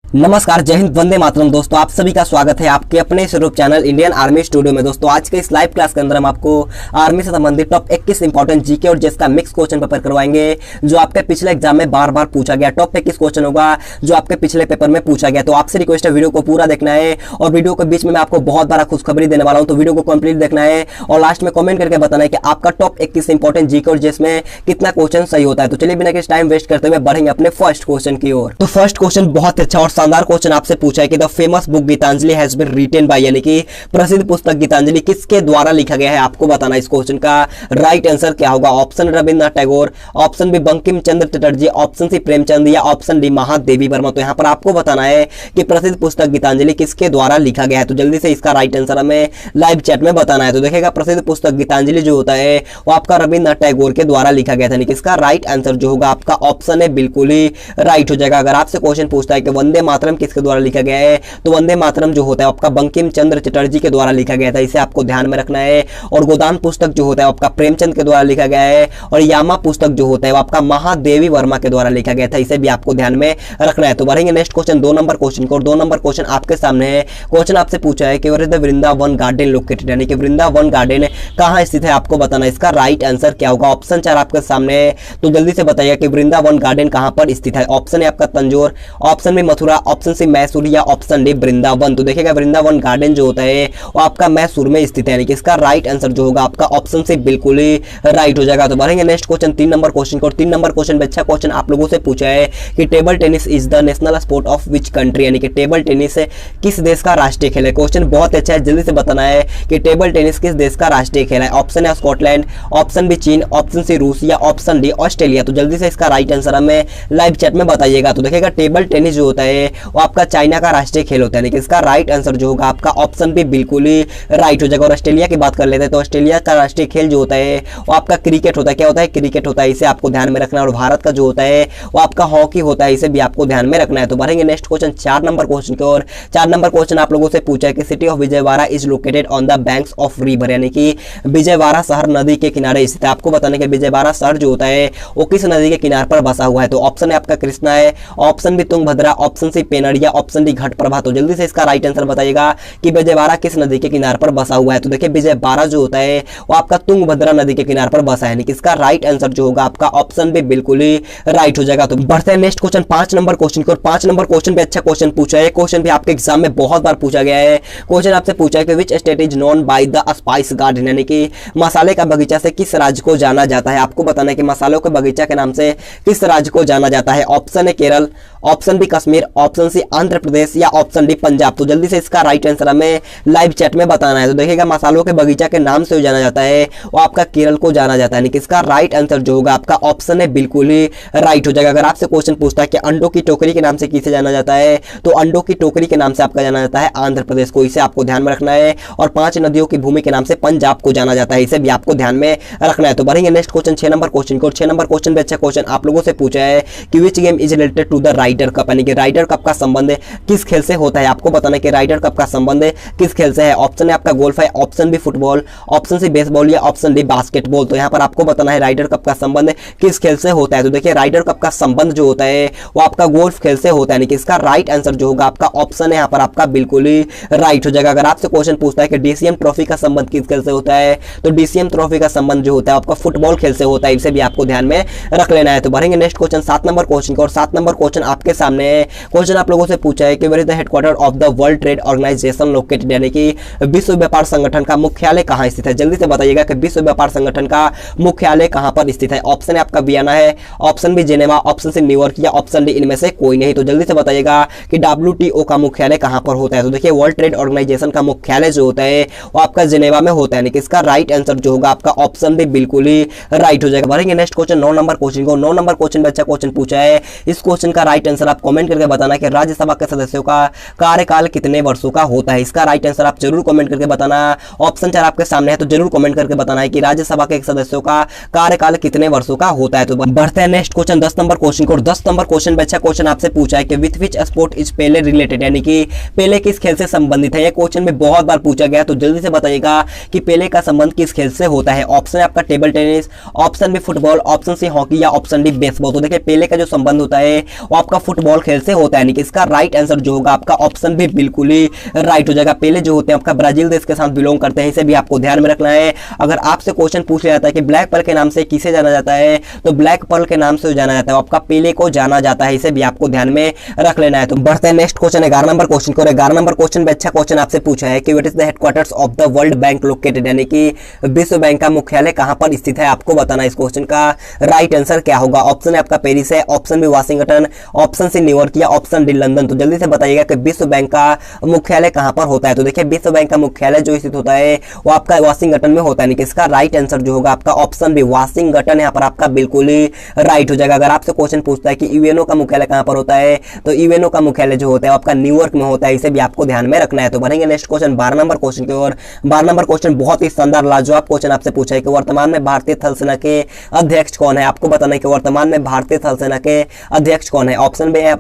नमस्कार, जय हिंद, वंदे मातरम। दोस्तों आप सभी का स्वागत है आपके अपने स्वरूप चैनल इंडियन आर्मी स्टूडियो में। दोस्तों आज के इस लाइव क्लास के अंदर हम आपको आर्मी से संबंधित टॉप 21 इंपॉर्टेंट जीके और जेएस का मिक्स क्वेश्चन पेपर करवाएंगे, जो आपके पिछले एग्जाम में बार बार पूछा गया। टॉप 21 क्वेश्चन होगा जो आपके पिछले पेपर में पूछा गया। तो आपसे रिक्वेस्ट है वीडियो को पूरा देखना है और वीडियो के बीच में मैं आपको बहुत बड़ा खुशखबरी देने वाला हूँ, तो वीडियो को कंप्लीट देखना है और लास्ट में कमेंट करके बताना है कि आपका टॉप 21 इंपॉर्टेंट जीके और जेएस में कितना क्वेश्चन सही होता है। तो चलिए बिना किसी टाइम वेस्ट करते हुए बढ़ेंगे अपने फर्स्ट क्वेश्चन की ओर। तो फर्स्ट क्वेश्चन बहुत अच्छा और शानदार क्वेश्चन आपसे पूछा है कि the famous book Gitanjali has been written by, यानी कि प्रसिद्ध पुस्तक गीतांजलि किसके द्वारा लिखा गया है, आपको बताना है। इस क्वेश्चन का राइट आंसर क्या होगा? Option Rabindranath Tagore, option B Bankim Chandra Chatterjee, option C Premchand या ऑप्शन डी महादेवी वर्मा। तो यहां पर आपको बताना है कि प्रसिद्ध पुस्तक गीतांजलि किसके द्वारा लिखा गया है। तो जल्दी से इसका राइट आंसर हमें लाइव चैट में बताना है। तो देखिएगा प्रसिद्ध पुस्तक गीतांजलि जो होता है वो आपका रविंद्रनाथ टैगोर के द्वारा लिखा गया था, यानी कि इसका राइट आंसर जो होगा आपका ऑप्शन है बिल्कुल ही राइट हो जाएगा। अगर आपसे क्वेश्चन पूछता है कि वंदे मातरम किसके द्वारा लिखा गया है, तो वंदे मातरम जो होता है आपका बंकिम चंद्र चटर्जी के द्वारा लिखा गया था, इसे आपको ध्यान में रखना है। और गोदान पुस्तक जो होता है आपका प्रेमचंद के द्वारा लिखा गया है और यामा पुस्तक जो होता है वो आपका महादेवी वर्मा के द्वारा लिखा गया था, इसे भी आपको ध्यान में रखना है। तो बढ़ेंगे नेक्स्ट क्वेश्चन 2 नंबर क्वेश्चन को। 2 नंबर क्वेश्चन आपके सामने है। क्वेश्चन आपसे पूछा है कि वृंदावन गार्डन लोकेटेड, यानी कि वृंदावन गार्डन कहां स्थित है, आपको बताना है। इसका राइट आंसर क्या होगा? ऑप्शन 4 आपके सामने है, तो जल्दी से बताइए कि वृंदावन गार्डन कहां पर स्थित है। ऑप्शन है आपका Tanjore, option B Mathura, option C Mysore या ऑप्शन डी वृंदावन। तो देखिएगा वृंदावन गार्डन जो होता है वो आपका मैसूर में स्थित है, यानी कि इसका राइट आंसर जो होगा आपका ऑप्शन से बिल्कुल ही राइट हो जाएगा। तो बढ़ेंगे नेक्स्ट क्वेश्चन 3 नंबर क्वेश्चन को। 3 नंबर क्वेश्चन में अच्छा क्वेश्चन आप लोगों से पूछा है कि table tennis is the national sport of which country, यानी कि टेबल टेनिस किस देश का राष्ट्रीय खेल है। क्वेश्चन बहुत अच्छा है, जल्दी से बताना है कि टेबल टेनिस किस देश का राष्ट्रीय खेल है। ऑप्शन है स्कॉटलैंड, ऑप्शन बी चीन, ऑप्शन सी रूस या ऑप्शन डी ऑस्ट्रेलिया। तो जल्दी से इसका राइट आंसर हमें लाइव चैट में बताइएगा। तो देखिएगा टेबल टेनिस जो होता है वो आपका चाइना का राष्ट्रीय खेल होता है, यानी कि इसका राइट आंसर जो होगा आपका ऑप्शन भी बिल्कुल ही राइट हो जाएगा। और ऑस्ट्रेलिया की बात कर लेते हैं तो ऑस्ट्रेलिया का राष्ट्रीय खेल जो होता है वो आपका क्रिकेट होता है। क्या होता है? क्रिकेट होता है, इसे आपको ध्यान में रखना है। और भारत का जो होता है वो आपका हॉकी होता है, इसे भी आपको ध्यान में रखना है। तो बढ़ेंगे नेक्स्ट क्वेश्चन 4 नंबर क्वेश्चन की ओर। 4 नंबर क्वेश्चन आप लोगों से पूछा है कि city of Vijayawada is located on the banks of river, यानी कि विजयवाड़ा शहर नदी के किनारे स्थित है। आपको बताने के विजयवाड़ा शहर जो होता है वो किस नदी के किनारे पर बसा हुआ है। तो ऑप्शन है आपका कृष्णा है, option B Tungabhadra, option C Penner या ऑप्शन डी घटप्रभा। तो जल्दी से इसका राइट आंसर बताइएगा कि विजयवाड़ा किस नदी के किनारे पर बसा हुआ है। तो देखिए विजयवाड़ा जो होता है वो आपका तुंगभद्रा नदी के किनारे पर बसा है, यानी कि इसका राइट आंसर जो होगा आपका ऑप्शन भी बिल्कुल ही राइट हो जाएगा। तो बढ़ते हैं नेक्स्ट क्वेश्चन 5 नंबर क्वेश्चन की ओर। 5 नंबर क्वेश्चन पे अच्छा क्वेश्चन पूछा है। क्वेश्चन भी आपके एग्जाम में बहुत बार पूछा गया है। क्वेश्चन आपसे पूछा है कि which state is known by the spice garden, यानी कि मसाले का बगीचा से किस राज्य को जाना जाता है। आपको बताना है कि मसालों के बगीचा के नाम से किस राज्य को जाना जाता है। ऑप्शन है Kerala, option B Kashmir, option C Andhra Pradesh या ऑप्शन डी पंजाब। तो जल्दी से इसका राइट आंसर हमें लाइव चैट में बताना है। तो देखिएगा मसालों के बगीचा के नाम से जाना जाता है वो आपका केरल को जाना जाता है, यानी कि इसका राइट आंसर जो होगा आपका ऑप्शन है बिल्कुल ही राइट हो जाएगा। अगर आपसे क्वेश्चन पूछता है कि अंडों की टोकरी के नाम से किसे जाना जाता है, तो अंडों की टोकरी के नाम से आपका जाना जाता है आंध्र प्रदेश को, इसे आपको ध्यान में रखना है। और 5 नदियों की भूमि के नाम से पंजाब को जाना जाता है, इसे भी आपको ध्यान में रखना है। तो बढ़ेंगे नेक्स्ट क्वेश्चन 6 नंबर क्वेश्चन को। 6 नंबर क्वेश्चन में अच्छा क्वेश्चन आप लोगों से पूछा है कि which game is related to the Ryder Cup, यानी कि राइडर कप का संबंध किस खेल से होता है। आपको बताना है कि राइडर कप का संबंध किस खेल से है। ऑप्शन है आपका गोल्फ है, option B football, option C baseball या ऑप्शन डी बास्केटबॉल। तो यहाँ पर आपको बताना है राइडर कप का संबंध किस खेल से होता है। तो देखिए राइडर कप का संबंध जो होता है वो आपका गोल्फ खेल से होता है, यानी कि इसका राइट आंसर जो होगा आपका ऑप्शन है यहाँ पर आपका बिल्कुल ही राइट हो जाएगा। अगर आपसे क्वेश्चन पूछता है कि डीसीएम ट्रॉफी का संबंध किस खेल से होता है, तो डीसीएम ट्रॉफी का संबंध जो होता है आपका फुटबॉल खेल से होता है, इसे भी आपको ध्यान में रख लेना है। तो बढ़ेंगे नेक्स्ट क्वेश्चन 7 नंबर क्वेश्चन को। और 7 नंबर क्वेश्चन आपके सामने है। क्वेश्चन आप लोगों से पूछा है कि where is the headquarter of the World Trade Organization located, यानी कि विश्व व्यापार संगठन का मुख्यालय कहां स्थित है। जल्दी से बताइएगा कि विश्व व्यापार संगठन का मुख्यालय कहां पर स्थित है। ऑप्शन है आपका वियना है, option B Geneva, option C New York या ऑप्शन डी इनमें से कोई नहीं। तो जल्दी से बताइएगा कि WTO का मुख्यालय कहां पर होता है। तो देखिए वर्ल्ड ट्रेड ऑर्गेनाइजेशन का मुख्यालय जो होता है वो आपका जेनेवा में होता है, यानी कि इसका राइट आंसर जो होगा आपका ऑप्शन भी बिल्कुल ही राइट हो जाएगा। बढ़ेंगे नेक्स्ट क्वेश्चन 9 नंबर क्वेश्चन को। 9 नंबर क्वेश्चन में अच्छा क्वेश्चन पूछा है। इस क्वेश्चन का राइट आंसर आप कमेंट करके बताना कि राज्यसभा के सदस्यों का कार्यकाल कितने वर्षों का होता है। इसका राइट आंसर आप जरूर कमेंट करके बताना। ऑप्शन 4 आपके सामने है, तो जरूर कमेंट करके बताना है कि राज्यसभा के सदस्यों का कार्यकाल कितने वर्षों का होता है। तो बढ़ते हैं नेक्स्ट क्वेश्चन 10 नंबर क्वेश्चन को। 10 नंबर क्वेश्चन में अच्छा क्वेश्चन आपसे पूछा है कि with which sport is Pele related, यानी कि पेले किस खेल से संबंधित है। यह क्वेश्चन में बहुत बार पूछा गया, तो जल्दी से बताइएगा कि पेले का संबंध किस खेल से होता है। ऑप्शन है आपका table tennis, option B football, option C hockey या ऑप्शन डी बेसबॉल। तो देखिए पेले का जो संबंध होता है वो आपका फुटबॉल खेल से होता है, यानी कि इसका राइट आंसर जो होगा आपका ऑप्शन भी बिल्कुल ही राइट हो जाएगा। पेले जो होते हैं आपका ब्राजील देश के साथ बिलोंग करते हैं, इसे भी आपको ध्यान में रखना है। अगर आपसे क्वेश्चन पूछ लिया जाता है कि ब्लैक पर्ल के नाम से किसे जाना जाता है, तो ब्लैक पर्ल के नाम से जाना जाता है आपका पेले को जाना जाता है, इसे भी आपको ध्यान में रख लेना है। तो बढ़ते हैं नेक्स्ट क्वेश्चन 11 नंबर क्वेश्चन को। 11 नंबर क्वेश्चन में अच्छा क्वेश्चन आपसे पूछा है कि what is the headquarters of the world bank located, यानी कि विश्व बैंक का मुख्यालय कहां पर स्थित है, आपको बताना इस क्वेश्चन का राइट आंसर क्या होगा। ऑप्शन है आपका पेरिस है, option B Washington, option C New York या ऑप्शन डी लंदन। तो जल्दी से बताइएगा कि विश्व बैंक का मुख्यालय कहां पर होता है। तो देखिए विश्व बैंक का मुख्यालय जो स्थित होता है वो आपका वाशिंगटन में होता है, यानी इसका राइट आंसर जो होगा आपका ऑप्शन बी वाशिंगटन यहाँ पर आपका बिल्कुल ही राइट हो जाएगा। अगर आपसे क्वेश्चन पूछता है कि यूएनओ का मुख्यालय कहां पर होता है, तो यूएनओ का मुख्यालय जो होता है आपका न्यूयॉर्क में होता है, इसे भी आपको ध्यान में रखना है। तो बढ़ेंगे नेक्स्ट क्वेश्चन 12 नंबर क्वेश्चन की ओर। 12 नंबर क्वेश्चन बहुत ही शानदार लाजवाब क्वेश्चन आपसे पूछा है कि वर्तमान में भारतीय थल सेना के अध्यक्ष कौन है, आपको बताना है कि वर्तमान में भारतीय थल सेना के अध्यक्ष कौन है। ऑप्शन बी है,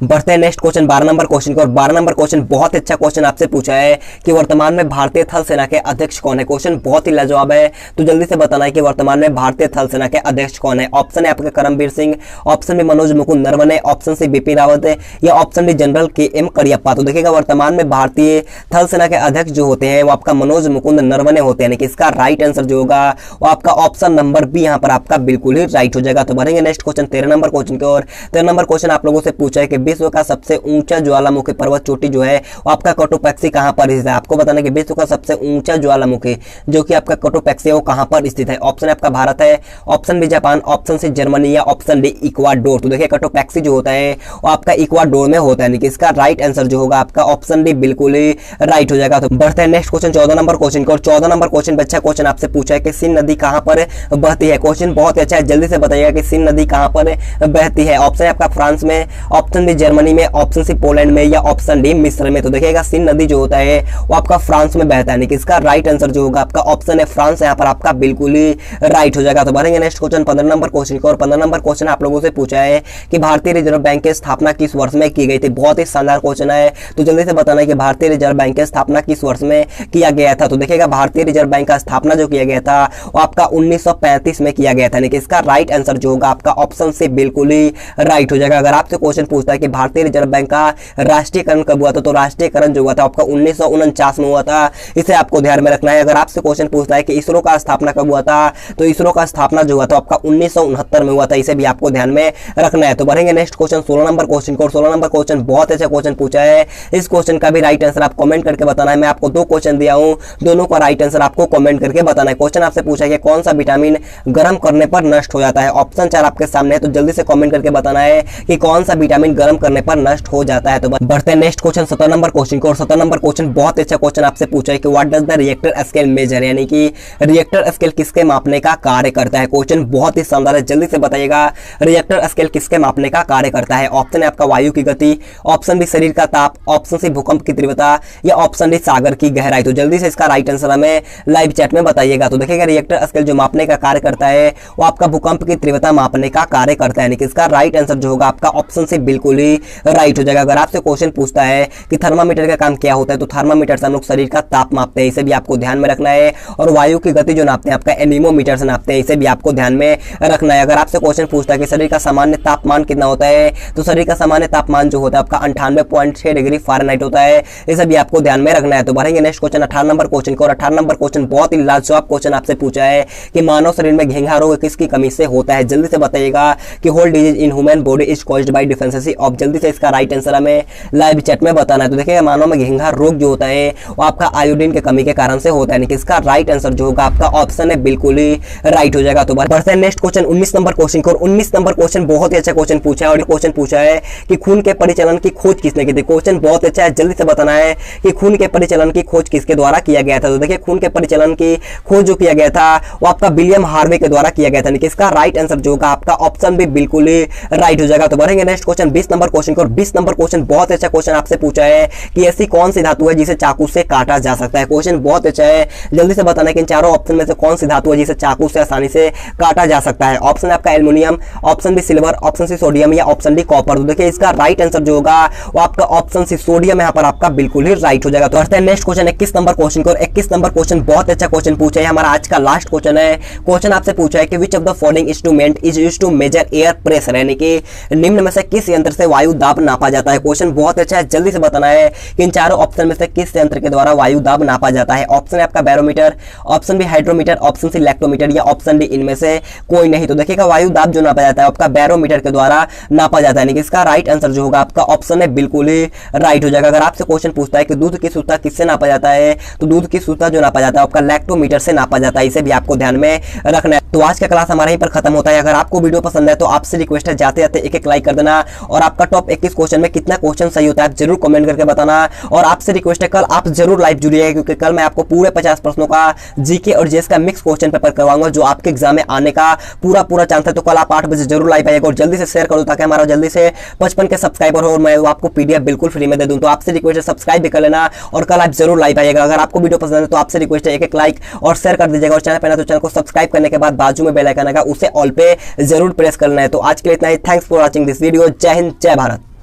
बढ़ते हैं नेक्स्ट क्वेश्चन 12 नंबर क्वेश्चन को। और 12 नंबर क्वेश्चन बहुत अच्छा क्वेश्चन आपसे पूछा है कि वर्तमान में भारतीय थल सेना के अध्यक्ष कौन है। क्वेश्चन बहुत ही लाजवाब है, तो जल्दी से बताना है कि वर्तमान में भारतीय थल सेना के अध्यक्ष कौन है। ऑप्शन है आपके Karambir Singh, option B Manoj Mukund Naravane, option C Bipin Rawat है या option D general KM Cariappa. तो देखिएगा वर्तमान में भारतीय थल सेना के अध्यक्ष जो होते हैं वो आपका मनोज मुकुंद नरवणे होते हैं, यानी कि इसका राइट आंसर जो होगा वो आपका ऑप्शन नंबर बी यहाँ पर आपका बिल्कुल ही राइट हो जाएगा। तो बढ़ेंगे नेक्स्ट क्वेश्चन 13 नंबर क्वेश्चन की ओर। 13 नंबर क्वेश्चन आप लोगों से पूछा है कि विश्व का सबसे ऊंचा ज्वालामुखी पर्वत चोटी जो है वो आपका कोटोपैक्सी कहां पर स्थित है। आपको बताना कि विश्व का सबसे ऊंचा ज्वालामुखी जो कि आपका कोटोपैक्सी है वो कहां पर स्थित है। ऑप्शन आपका भारत है, option B Japan, option C Germany या ऑप्शन डी इक्वाडोर। तो देखिए कोटोपैक्सी जो होता है वो आपका इक्वाडोर में होता है, यानी कि इसका राइट आंसर जो होगा आपका ऑप्शन डी बिल्कुल ही राइट हो जाएगा। तो बढ़ते हैं नेक्स्ट क्वेश्चन 14 नंबर क्वेश्चन को। 14 नंबर क्वेश्चन अच्छा क्वेश्चन आपसे पूछा है कि सिंध नदी कहां पर बहती है। क्वेश्चन बहुत अच्छा है, जल्दी से बताइएगा कि सिंध नदी कहां पर बहती है। ऑप्शन है आपका फ्रांस में, ऑप्शन बी जर्मनी में, ऑप्शन सी पोलैंड में या ऑप्शन डी मिस्र में। तो देखिएगा सिंध नदी जो होता है वो आपका फ्रांस में बहता है, यानी कि इसका राइट आंसर जो होगा आपका ऑप्शन है फ्रांस, यहाँ पर आपका बिल्कुल ही राइट हो जाएगा। तो बढ़ेंगे नेक्स्ट क्वेश्चन 15 नंबर क्वेश्चन को। और 15 नंबर क्वेश्चन आप लोगों से पूछा है कि भारतीय रिजर्व बैंक की स्थापना किस वर्ष में की गई थी। बहुत ही शानदार क्वेश्चन है, तो जल्दी से बताना है कि भारतीय रिजर्व बैंक की स्थापना किस वर्ष में किया गया था। तो देखिएगा भारतीय रिजर्व बैंक का स्थापना जो किया गया था वो आपका 1935 में किया गया था, यानी कि इसका राइट आंसर जो होगा आपका ऑप्शन से बिल्कुल ही राइट हो जाएगा। अगर आपसे क्वेश्चन पूछता है कि भारतीय रिजर्व बैंक का राष्ट्रीयकरण कब हुआ था, तो राष्ट्रीयकरण जो हुआ था आपका 1949 में हुआ था, इसे आपको ध्यान में रखना है। अगर आपसे क्वेश्चन पूछता है कि इसरो का स्थापना कब हुआ था, तो इसरो का स्थापना जो हुआ था आपका 1969 में हुआ था, इसे भी आपको ध्यान में रखना है। तो बढ़ेंगे नेक्स्ट क्वेश्चन 16 नंबर क्वेश्चन को। 16 नंबर क्वेश्चन बहुत अच्छा क्वेश्चन पूछा है, इस क्वेश्चन का भी राइट आंसर आप कमेंट करके बताना है। मैं आपको 2 क्वेश्चन दिया हूं, दोनों का राइट आंसर आपको कमेंट करके बताना है। क्वेश्चन आपसे पूछा है कि कौन सा विटामिन गर्म करने पर नष्ट हो जाता है। ऑप्शन 4 आपके सामने है, तो जल्दी से कमेंट करके बताना है कि कौन सा विटामिन गर्म करने पर नष्ट हो जाता है। तो बढ़ते हैं नेक्स्ट क्वेश्चन 17 नंबर क्वेश्चन को। और 17 नंबर क्वेश्चन बहुत अच्छा क्वेश्चन आपसे पूछा है कि what does the Richter scale major, यानी कि रिएक्टर स्केल किसके मापने का कार्य करता है। क्वेश्चन बहुत ही शानदार है, जल्दी से बताइएगा रिएक्टर स्केल किसके मापने का कार्य करता है। ऑप्शन है आपका वायु की गति, ऑप्शन बी शरीर का ताप, ऑप्शन सी भूकंप की तीव्रता या ऑप्शन डी सागर की गहराई। तो जल्दी से इसका राइट आंसर हमें लाइव चैट में बताइएगा। तो देखिएगा रिएक्टर स्केल जो मापने का कार्य करता है वो आपका भूकंप की तीव्रता मापने का कार्य करता है, यानी कि इसका राइट आंसर जो होगा आपका ऑप्शन से बिल्कुल ही राइट हो जाएगा। अगर आपसे क्वेश्चन पूछता है कि थर्मामीटर का काम क्या होता है, तो थर्मामीटर से हम लोग शरीर का ताप मापते हैं, इसे भी आपको ध्यान में रखना है। और वायु की गति जो नापते हैं आपका एनीमोमीटर से नापते हैं, इसे भी आपको ध्यान में रखना है। अगर आपसे क्वेश्चन पूछता है कि शरीर का सामान्य तापमान कितना होता है, तो शरीर का सामान्य तापमान जो होता है आपका 98.6 डिग्री फ़ारेनहाइट होता है, इसे भी आपको ध्यान में रखना है। तो बढ़ेंगे नेक्स्ट क्वेश्चन 18 नंबर क्वेश्चन को। और 18 नंबर क्वेश्चन बहुत ही लाजवाब क्वेश्चन आपसे पूछा है कि मानव शरीर में घेंघा रोग किसकी कमी से होता है। जल्दी से बताइएगा कि होल disease in human body is caused by deficiency of. जल्दी से इसका राइट आंसर हमें लाइव चैट में बताना है। तो देखिएगा मानव में घेंघा रोग जो होता है वो आपका आयोडीन की कमी के कारण से होता है, यानी कि इसका राइट आंसर जो होगा आपका ऑप्शन है बिल्कुल ही राइट हो जाएगा। तो बढ़ते हैं नेक्स्ट क्वेश्चन 19 नंबर क्वेश्चन को। 19 नंबर क्वेश्चन बहुत ही अच्छा क्वेश्चन पूछा है, और क्वेश्चन पूछा है कि खून के परिचालन की खोज किसने की थी। क्वेश्चन बहुत अच्छा है, जल्दी से बताना है कि खून के परिचालन की खोज किसके द्वारा किया गया था। तो देखिए खून के परिचालन की खोज जो किया गया था वो आपका विलियम हार्वे के द्वारा किया गया था, यानी कि इसका राइट आंसर जो होगा आपका ऑप्शन भी बिल्कुल ही राइट हो जाएगा। तो बढ़ेंगे next question 20 number number question को। और 20 नंबर क्वेश्चन बहुत अच्छा क्वेश्चन आपसे पूछा है कि ऐसी कौन सी धातु है जिसे चाकू से काटा जा सकता है। क्वेश्चन बहुत अच्छा है, जल्दी से बताना कि इन चारों ऑप्शन में से कौन सी धातु है जिसे चाकू से आसानी से काटा जा सकता है। ऑप्शन है आपका aluminium, option B silver, option C sodium या ऑप्शन डी कॉपर। तो देखिए इसका राइट आंसर जो होगा वो आपका ऑप्शन सी सोडियम यहाँ पर आपका बिल्कुल ही राइट हो जाएगा। तो बढ़ते हैं नेक्स्ट क्वेश्चन 21 नंबर क्वेश्चन को। 21 नंबर क्वेश्चन बहुत अच्छा क्वेश्चन पूछा है, हमारा आज का लास्ट क्वेश्चन है। क्वेश्चन आपसे पूछा है कि which of the following instrument is used to measure air pressure, यानी कि निम्न में से किस यंत्र से वायु दाब नापा जाता है। क्वेश्चन बहुत अच्छा है, जल्दी से बताना है कि इन चारों ऑप्शन में से किस यंत्र के द्वारा वायु दाब नापा जाता है। ऑप्शन है आपका barometer, option B hydrometer, option C lactometer या ऑप्शन डी इनमें से कोई नहीं। तो देखिएगा वायु दाब जो नापा जाता है आपका बैरोमीटर के द्वारा नापा जाता है, यानी कि इसका राइट आंसर जो होगा आपका ऑप्शन है बिल्कुल ही राइट हो जाएगा। अगर आपसे क्वेश्चन पूछता है कि दूध की शुद्धता किससे नापा जाता है, तो दूध की शुद्धता जो नापा जाता है आपका लैक्टोमीटर से नापा जाता है, इसे भी आपको ध्यान में रखना है। तो आज का क्लास हमारा यहीं पर खत्म होता है। अगर आपको वीडियो पसंद है तो आपसे रिक्वेस्ट है जाते जाते एक लाइक कर देना, और आपका टॉप 21 क्वेश्चन में कितना क्वेश्चन सही होता है आप जरूर कमेंट करके बताना। और आपसे रिक्वेस्ट है कल आप जरूर लाइव जुड़िएगा, क्योंकि कल मैं आपको पूरे 50 प्रश्नों का जीके और जीएस का मिक्स क्वेश्चन पेपर करवाऊंगा, जो आपके एग्जाम में आने का पूरा चांस है। तो कल आप 8 बजे जरूर लाइव आइएगा और जल्दी से शेयर करो ताकि हमारा जल्दी से 55 के सब्सक्राइबर हो और मैं आपको पीडीएफ बिल्कुल फ्री में दे दूं। तो आपसे रिक्वेस्ट है सब्सक्राइब भी कर लेना और कल आप जरूर लाइव आइएगा। अगर आपको वीडियो पसंद है तो आपसे रिक्वेस्ट है एक लाइक और शेयर कर दीजिएगा, और चैनल पर ना तो चैनल को सब्सक्राइब करने के बाद बाजू में बेल आइकन आएगा उसे ऑल पे जरूर प्रेस करना है। तो आज के लिए इतना ही, thanks for watching this video. जय हिंद, जय भारत।